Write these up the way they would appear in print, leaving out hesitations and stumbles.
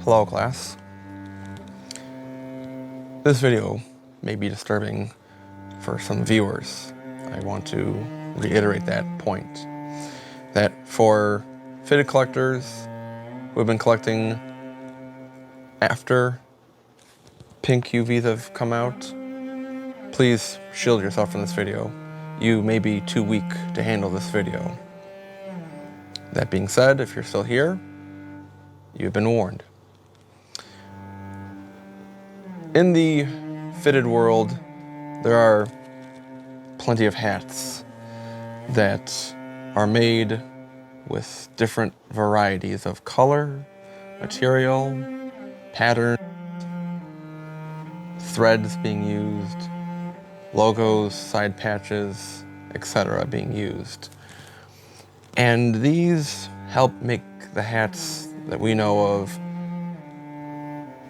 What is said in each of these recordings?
Hello class. This video may be disturbing for some viewers. I want to reiterate that point. That for fitted collectors who have been collecting after pink UVs have come out, please shield yourself from this video. You may be too weak to handle this video. That being said, if you're still here, you've been warned. In the fitted world, there are plenty of hats that are made with different varieties of color, material, pattern, threads being used, logos, side patches, etc. being used. And these help make the hats that we know of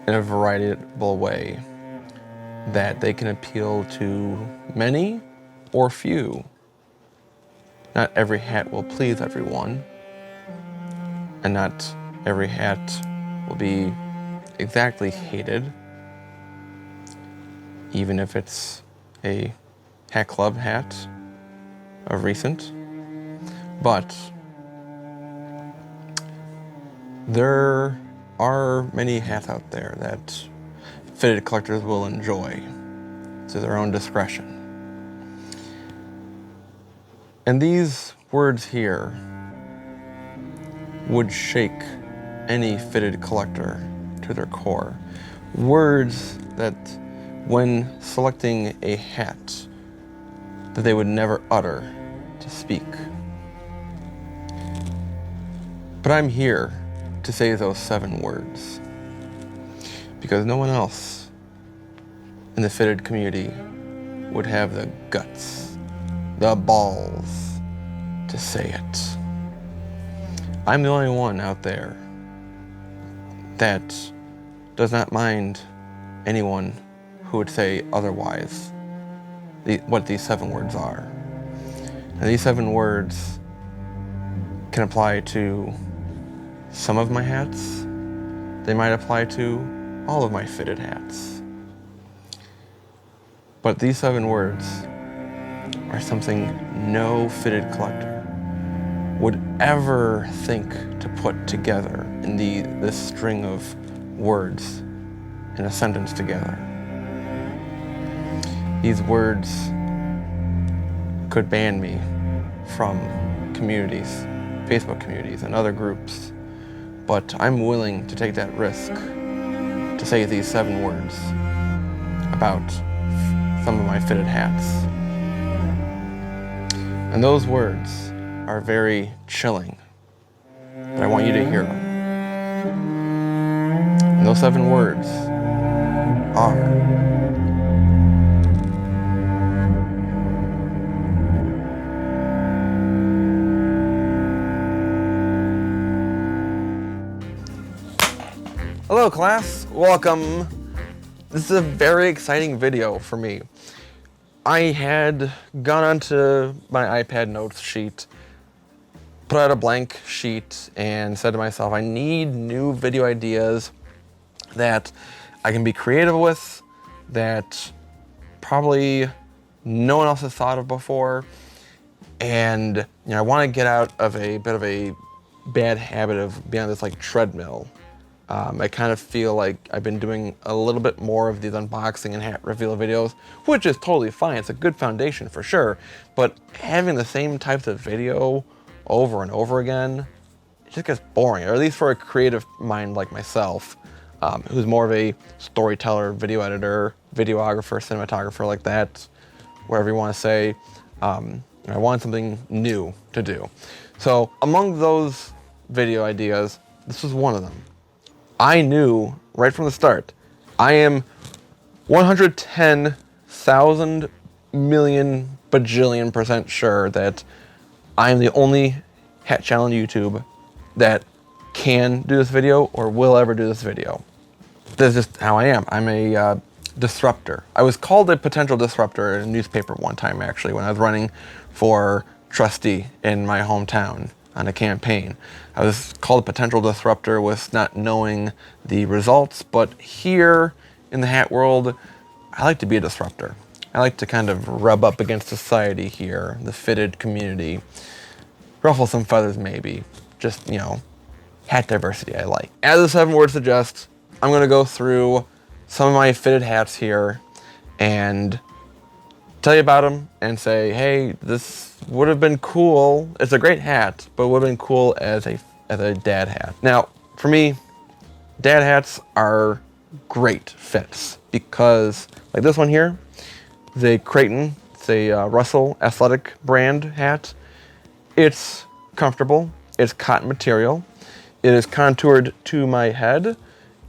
in a variable way, that they can appeal to many or few. Not every hat will please everyone, and not every hat will be exactly hated, even if it's a hat club hat of recent. But there are many hats out there that fitted collectors will enjoy to their own discretion. And these words here would shake any fitted collector to their core. Words that, when selecting a hat, that they would never utter to speak. But I'm here to say those 7 words, because no one else in the fitted community would have the guts, the balls to say it. I'm the only one out there that does not mind anyone who would say otherwise what these 7 words are. And these 7 words can apply to some of my hats. They might apply to all of my fitted hats. But these 7 words are something no fitted collector would ever think to put together in this string of words in a sentence together. These words could ban me from communities, Facebook communities and other groups, but I'm willing to take that risk to say these 7 words about some of my fitted hats. And those words are very chilling, but I want you to hear them. And those 7 words are: hello class, welcome. This is a very exciting video for me. I had gone onto my iPad notes sheet, put out a blank sheet, and said to myself, I need new video ideas that I can be creative with, that probably no one else has thought of before. And I want to get out of a bit of a bad habit of being on this treadmill. I kind of feel like I've been doing a little bit more of these unboxing and hat reveal videos, which is totally fine. It's a good foundation for sure. But having the same types of video over and over again, it just gets boring, or at least for a creative mind like myself, who's more of a storyteller, video editor, videographer, cinematographer, like that, whatever you want to say. I wanted something new to do. So among those video ideas, this was one of them. I knew right from the start, I am 110,000 million bajillion % sure that I am the only hat channel on YouTube that can do this video or will ever do this video. That's just how I am. I'm a disruptor. I was called a potential disruptor in a newspaper one time, actually, when I was running for trustee in my hometown. on a campaign. I was called a potential disruptor with not knowing the results, but here in the hat world, I like to be a disruptor. I like to kind of rub up against society here, the fitted community, ruffle some feathers maybe, just, you know, hat diversity I like. As the 7 words suggest, I'm gonna go through some of my fitted hats here and tell you about them and say, hey, this would have been cool. It's a great hat, but would have been cool as a dad hat. Now, for me, dad hats are great fits because, like this one here, the Creighton, it's a Russell Athletic brand hat. It's comfortable. It's cotton material. It is contoured to my head.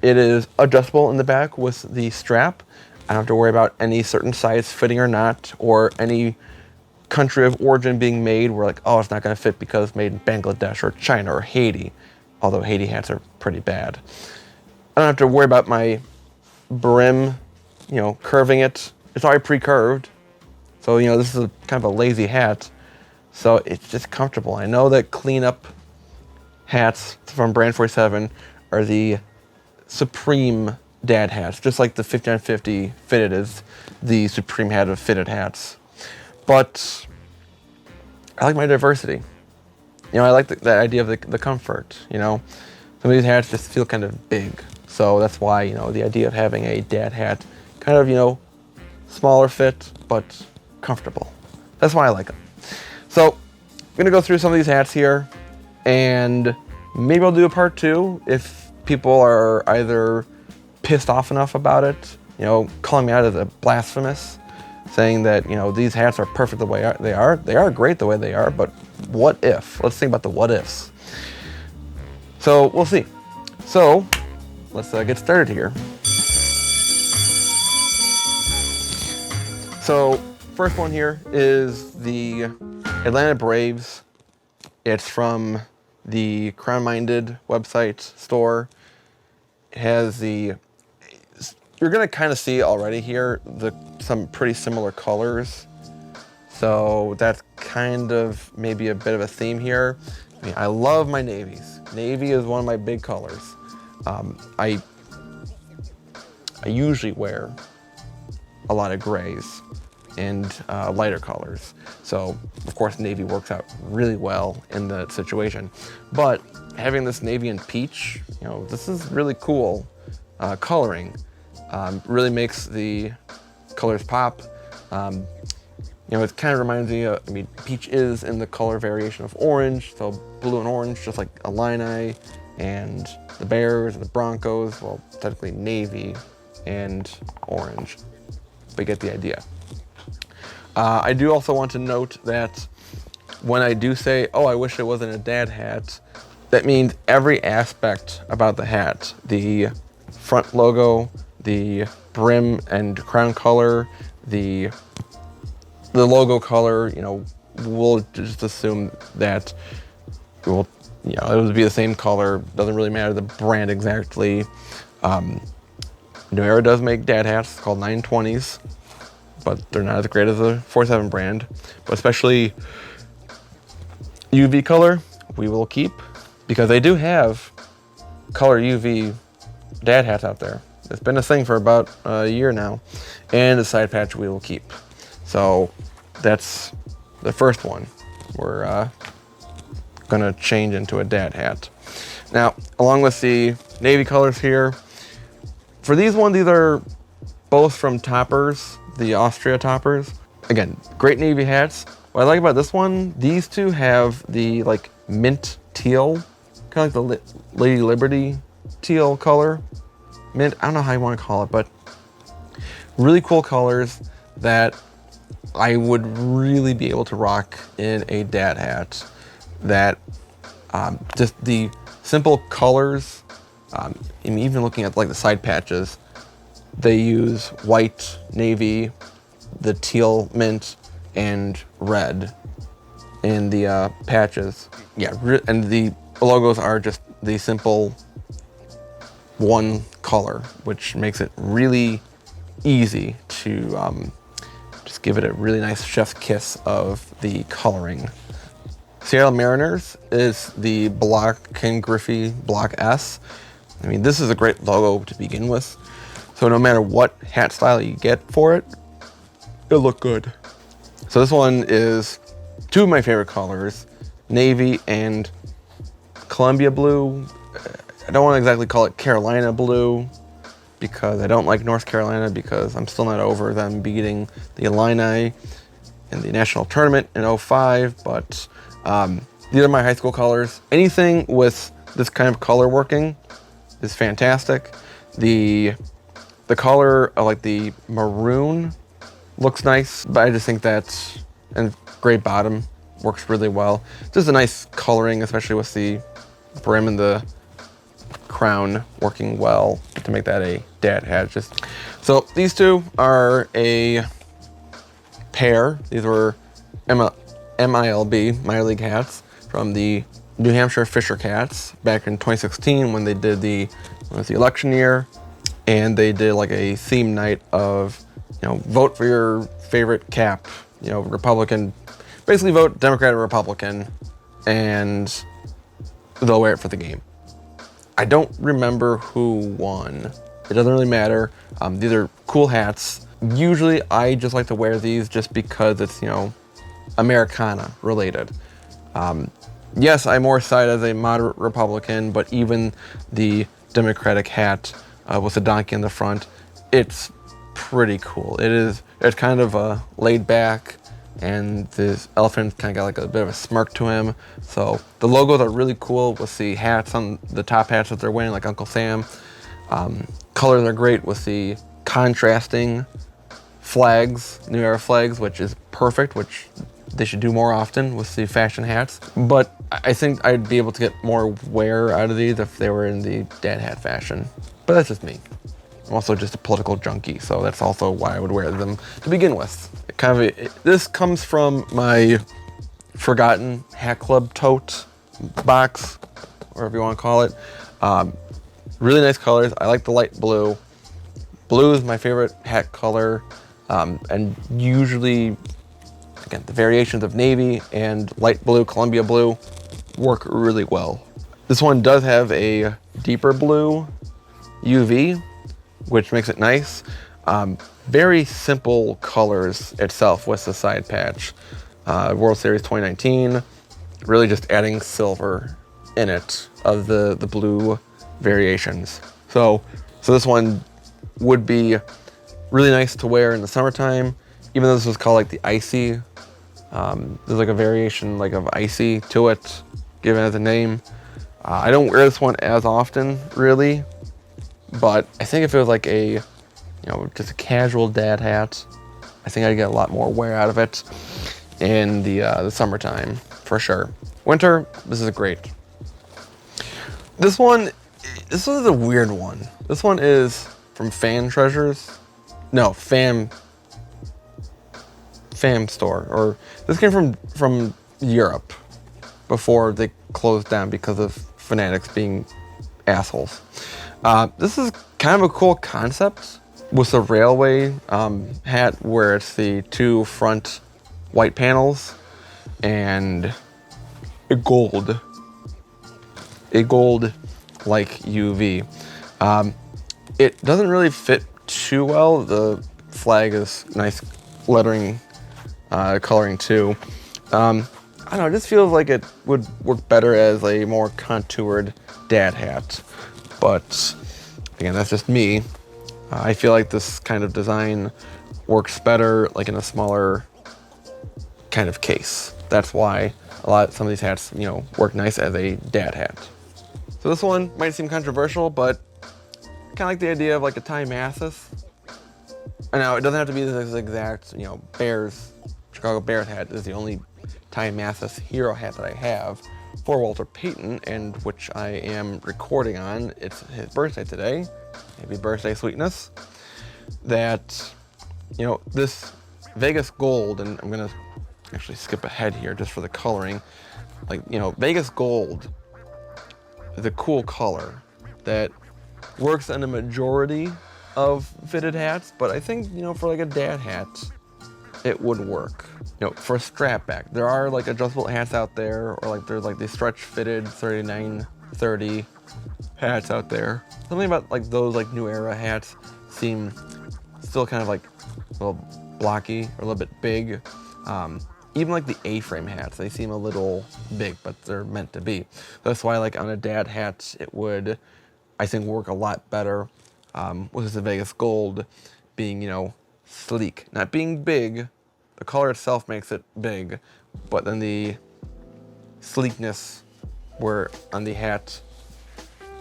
It is adjustable in the back with the strap. I don't have to worry about any certain size fitting or not, or any country of origin being made where like, oh, it's not gonna fit because it's made in Bangladesh or China or Haiti, although Haiti hats are pretty bad. I don't have to worry about my brim, you know, curving it. It's already pre-curved. So, you know, this is kind of a lazy hat. So it's just comfortable. I know that cleanup hats from Brand 47 are the supreme dad hats, just like the 5950 fitted is the supreme hat of fitted hats. But I like my diversity. You know, I like that idea of the comfort, you know. Some of these hats just feel kind of big. So that's why, you know, the idea of having a dad hat, kind of, you know, smaller fit, but comfortable. That's why I like them. So I'm gonna go through some of these hats here, and maybe I'll do a part 2 if people are either pissed off enough about it, you know, calling me out as a blasphemous, saying that, you know, these hats are perfect the way they are. They are great the way they are, but what if? Let's think about the what ifs. So we'll see. So let's get started here. So first one here is the Atlanta Braves. It's from the Crown Minded website store. It has the, you're gonna kind of see already here some pretty similar colors. So that's kind of maybe a bit of a theme here. I mean, I love my navies. Navy is one of my big colors. I usually wear a lot of grays and lighter colors. So of course navy works out really well in that situation. But having this navy and peach, you know, this is really cool coloring. Really makes the colors pop. You know, it kind of reminds me of, I mean, peach is in the color variation of orange, so blue and orange, just like Illini and the Bears and the Broncos, well, technically navy and orange, but you get the idea. I do also want to note that when I do say, oh, I wish it wasn't a dad hat, that means every aspect about the hat, the front logo, the brim and crown color, the logo color, you know, we'll just assume that it will, you know, it would be the same color. Doesn't really matter the brand exactly. New Era does make dad hats called 920s, but they're not as great as the 47 brand. But especially UV color, we will keep, because they do have color UV dad hats out there. It's been a thing for about a year now, and the side patch we will keep. So that's the first one. We're gonna change into a dad hat. Now, along with the navy colors here, for these ones, these are both from Toppers, the Austria Toppers. Again, great navy hats. What I like about this one, these two have the like mint teal, kind of like the Lady Liberty teal color. Mint, I don't know how you want to call it, but really cool colors that I would really be able to rock in a dad hat. That just the simple colors, and even looking at like the side patches, they use white, navy, the teal, mint, and red in the patches. Yeah, and the logos are just the simple one color, which makes it really easy to just give it a really nice chef's kiss of the coloring. Seattle Mariners is the Block Ken Griffey Block S. I mean, this is a great logo to begin with. So no matter what hat style you get for it, it'll look good. So this one is two of my favorite colors, navy and Columbia blue. I don't want to exactly call it Carolina blue because I don't like North Carolina because I'm still not over them beating the Illini in the national tournament in '05, but these are my high school colors. Anything with this kind of color working is fantastic. The color of like the maroon looks nice, but I just think that, and gray bottom works really well. Just a nice coloring, especially with the brim and the crown working well to make that a dad hat. So these two are a pair. These were MILB, minor league hats, from the New Hampshire Fisher Cats back in 2016 when they did the election year, and they did like a theme night of, vote for your favorite cap, Republican, basically vote Democrat or Republican, and they'll wear it for the game. I don't remember who won. It doesn't really matter. These are cool hats. Usually I just like to wear these just because it's, Americana related. Yes, I'm more side as a moderate Republican, but even the Democratic hat with the donkey in the front, it's pretty cool. It's kind of laid back, and this elephant kind of got like a bit of a smirk to him. So the logos are really cool with the hats on the top hats that they're wearing, like Uncle Sam. Colors are great with the contrasting flags, New Era flags, which is perfect, which they should do more often with the fashion hats. But I think I'd be able to get more wear out of these if they were in the dad hat fashion. But that's just me. I'm also just a political junkie, so that's also why I would wear them to begin with. This comes from my Forgotten Hat Club tote box, or whatever you want to call it. Really nice colors. I like the light blue. Blue is my favorite hat color, and usually, again, the variations of navy and light blue, Columbia blue, work really well. This one does have a deeper blue UV, which makes it nice. Very simple colors itself with the side patch. World Series 2019, really just adding silver in it of the blue variations. So this one would be really nice to wear in the summertime, even though this was called like the icy. There's like a variation like of icy to it, given as a name. I don't wear this one as often, really, but I think if it was like a, just a casual dad hat, I think I'd get a lot more wear out of it in the summertime, for sure. Winter, this is great. This is a weird one. This one is from Fan Treasures. No, Fam Store, or this came from Europe before they closed down because of Fanatics being assholes. This is kind of a cool concept with the railway hat, where it's the two front white panels and a gold like UV. It doesn't really fit too well. The flag is nice lettering, coloring too. I don't know, it just feels like it would work better as a more contoured dad hat. But again, that's just me. I feel like this kind of design works better like in a smaller kind of case. That's why some of these hats, work nice as a dad hat. So this one might seem controversial, but kind of like the idea of like a Ty Mathis. And now it doesn't have to be this exact, Chicago Bears hat is the only Ty Mathis hero hat that I have for Walter Payton, and which I am recording on. It's his birthday today. Happy birthday, sweetness. That, this Vegas gold, and I'm gonna actually skip ahead here just for the coloring. Like, Vegas gold is a cool color that works in a majority of fitted hats, but I think, for like a dad hat, it would work. For a strap back, there are like adjustable hats out there, or like there's like the stretch fitted 3930 hats out there. Something about like those like new era hats seem still kind of like a little blocky or a little bit big. Even like the A-frame hats, they seem a little big, but they're meant to be. That's why like on a dad hat, it would, I think, work a lot better with the Vegas Gold being, sleek. Not being big, the color itself makes it big, but then the sleekness where on the hat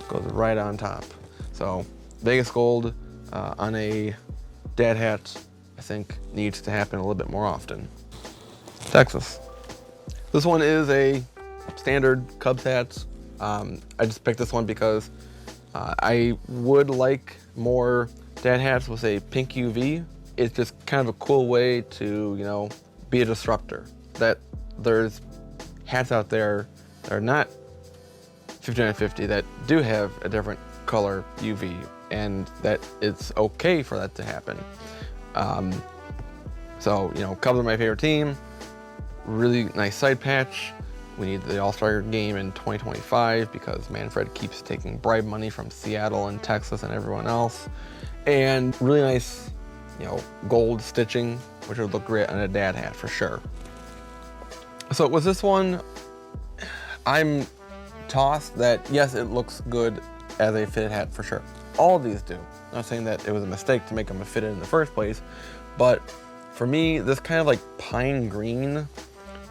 goes right on top. So Vegas Gold on a dad hat, I think, needs to happen a little bit more often. Texas. This one is a standard Cubs hat. I just picked this one because I would like more dad hats with a pink UV. It's just kind of a cool way to, be a disruptor. That there's hats out there that are not 5950 that do have a different color UV, and that it's okay for that to happen. So, Cubs are my favorite team. Really nice side patch. We need the All-Star game in 2025 because Manfred keeps taking bribe money from Seattle and Texas and everyone else. And really nice, gold stitching, which would look great on a dad hat for sure. So with this one, I'm tossed that yes, it looks good as a fitted hat for sure. All of these do. I'm not saying that it was a mistake to make them a fitted in the first place, but for me, this kind of like pine green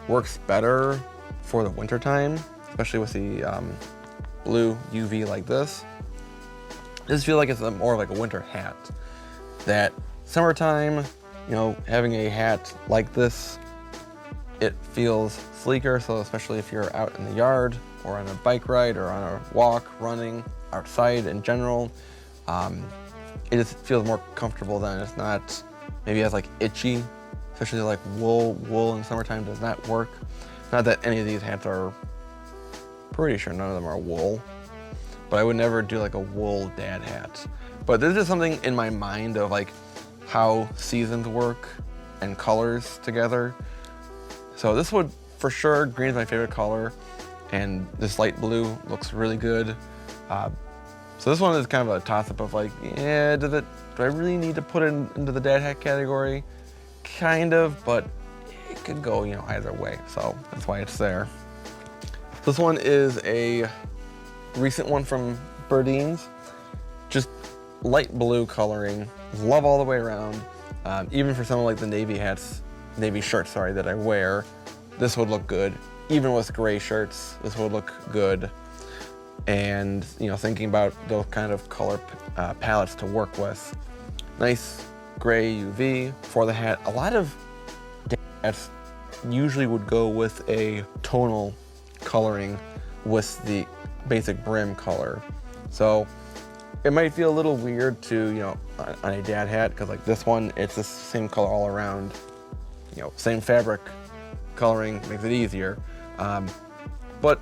works better for the winter time, especially with the blue UV like this. I just feel like it's more like a winter hat. That summertime, having a hat like this, it feels sleeker. So especially if you're out in the yard or on a bike ride or on a walk, running outside in general, it just feels more comfortable than it's not maybe as like itchy. Especially like wool in summertime does not work. Not that any of these hats are, pretty sure none of them are wool, but I would never do like a wool dad hat. But this is something in my mind of like how seasons work and colors together. So this would, for sure, green is my favorite color, and this light blue looks really good. So this one is kind of a toss-up of like, yeah, do I really need to put it into the dad hat category? Kind of, but it could go, either way. So that's why it's there. This one is a recent one from Burdeen's. Just light blue coloring. Love all the way around. Even for some of like the navy shirts, that I wear, this would look good. Even with gray shirts, this would look good. And, thinking about those kind of color palettes to work with. Nice gray UV for the hat. A lot of hats usually would go with a tonal coloring with the basic brim color. So it might feel a little weird to, on a dad hat, because like this one, it's the same color all around, same fabric coloring makes it easier. But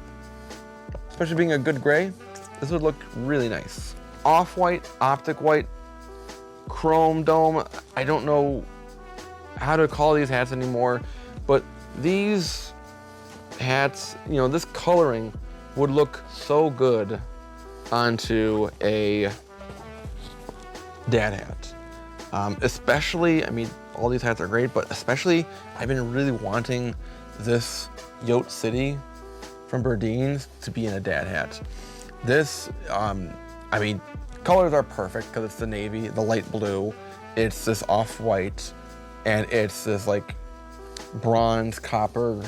especially being a good gray, this would look really nice. Off-white, optic white, chrome dome. I don't know how to call these hats anymore, but these hats, this coloring would look so good onto a dad hat. Especially, all these hats are great, but especially I've been really wanting this Yote City from Burdeen's to be in a dad hat. This, colors are perfect because it's the navy, the light blue, it's this off-white, and it's this like bronze copper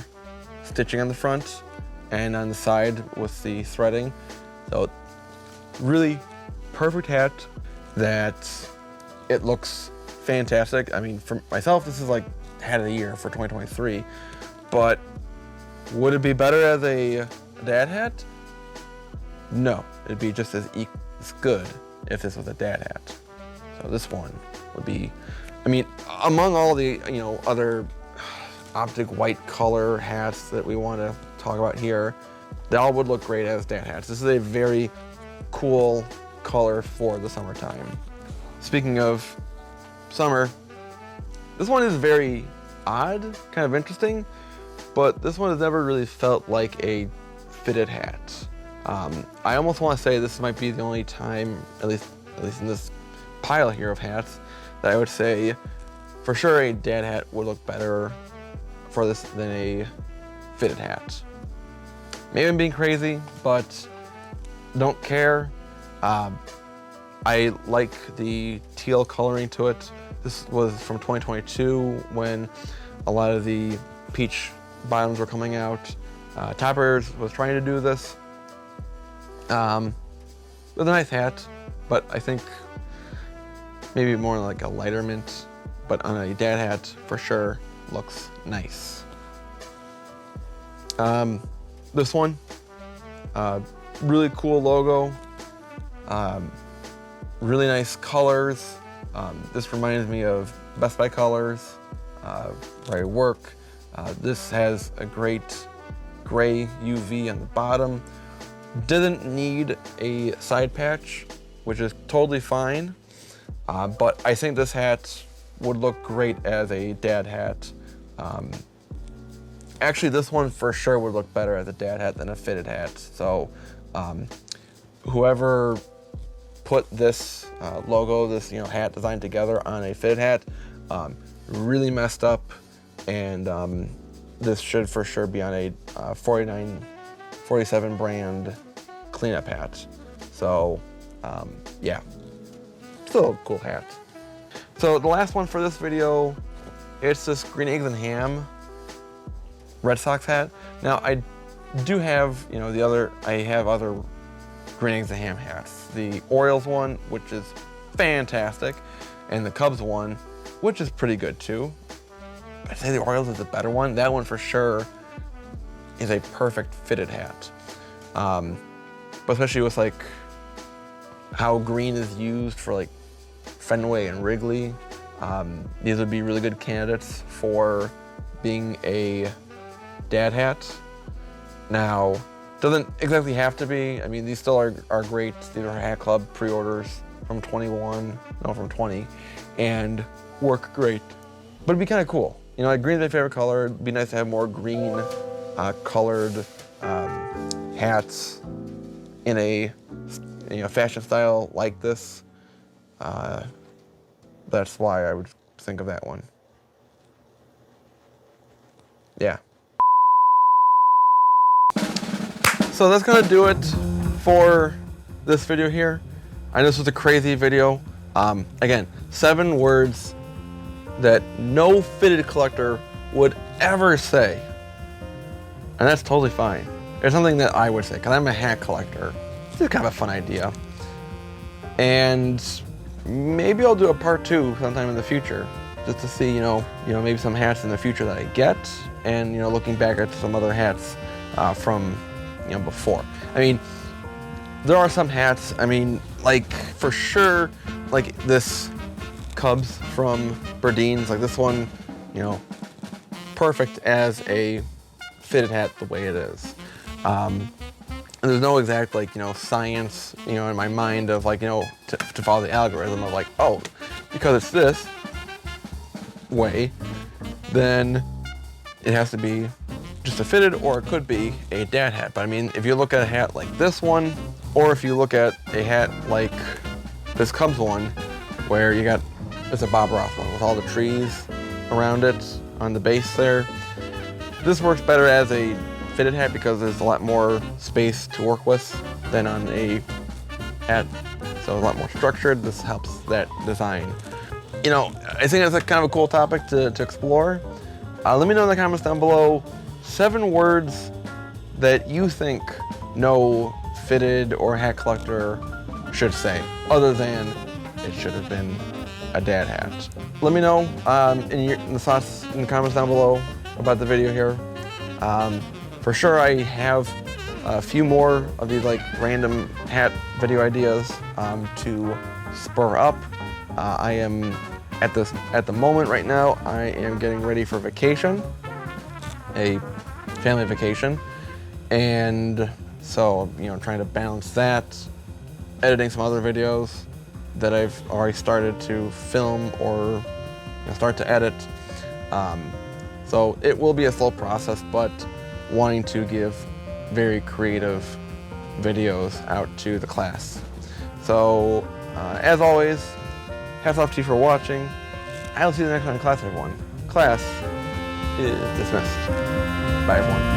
stitching on the front and on the side with the threading. So really perfect hat that it looks fantastic. For myself, this is like hat of the year for 2023, but would it be better as a dad hat? No, it'd be just as good if this was a dad hat. So this one would be, among all the, other optic white color hats that we want to talk about here, they all would look great as dad hats. This is a very cool color for the summertime. Speaking of summer, this one is very odd, kind of interesting, but this one has never really felt like a fitted hat. I almost want to say this might be the only time, at least in this pile here of hats, that I would say for sure a dad hat would look better for this than a fitted hat. Maybe I'm being crazy, but don't care. I like the teal coloring to it. This was from 2022 when a lot of the peach bottoms were coming out. Top Airs was trying to do this. It was a nice hat, but I think maybe more like a lighter mint, but on a dad hat for sure looks nice. This one, really cool logo, really nice colors. This reminds me of Best Buy colors, where I work. This has a great gray UV on the bottom. Didn't need a side patch, which is totally fine. But I think this hat would look great as a dad hat. Actually, this one for sure would look better as a dad hat than a fitted hat. So whoever put this logo, this hat design together on a fitted hat, really messed up, and this should for sure be on a 47 brand cleanup hat. So yeah, still a cool hat. So the last one for this video, it's this Green Eggs and Ham Red Sox hat. Now I do have, I have other Green Eggs and Ham hats. The Orioles one, which is fantastic, and the Cubs one, which is pretty good too. I'd say the Orioles is the better one. That one for sure is a perfect fitted hat. But especially with like how green is used for like Fenway and Wrigley, these would be really good candidates for being a dad hat. Now, doesn't exactly have to be. I mean, these still are great. These are Hat Club pre-orders from 20, and work great. But it'd be kind of cool. Like green's my favorite color. It'd be nice to have more green colored hats in a fashion style like this. That's why I would think of that one. Yeah. So that's gonna do it for this video here. I know this was a crazy video. Again, 7 words that no fitted collector would ever say. And that's totally fine. It's something that I would say, because I'm a hat collector. This is kind of a fun idea. And maybe I'll do a part 2 sometime in the future, just to see, maybe some hats in the future that I get, and looking back at some other hats from before. I mean, there are some hats, like for sure, like this Cubs from Berdeen's, like this one, perfect as a fitted hat the way it is. And there's no exact science, in my mind of to follow the algorithm of oh, because it's this way, then it has to be just a fitted, or it could be a dad hat. But if you look at a hat like this one, or if you look at a hat like this Cubs one, where it's a Bob Ross one with all the trees around it on the base there. This works better as a fitted hat because there's a lot more space to work with than on a hat, so a lot more structured. This helps that design. I think that's a kind of a cool topic to explore. Let me know in the comments down below 7 words that you think no fitted or hat collector should say, other than it should have been a dad hat. Let me know in the thoughts in the comments down below about the video here. For sure, I have a few more of these random hat video ideas to spur up. I am at the moment right now, I am getting ready for vacation, a family vacation, and so trying to balance that, editing some other videos that I've already started to film or start to edit. So it will be a slow process, but wanting to give very creative videos out to the class. So as always, hats off to you for watching. I'll see you next time in class, everyone. Class is dismissed. Bye, everyone.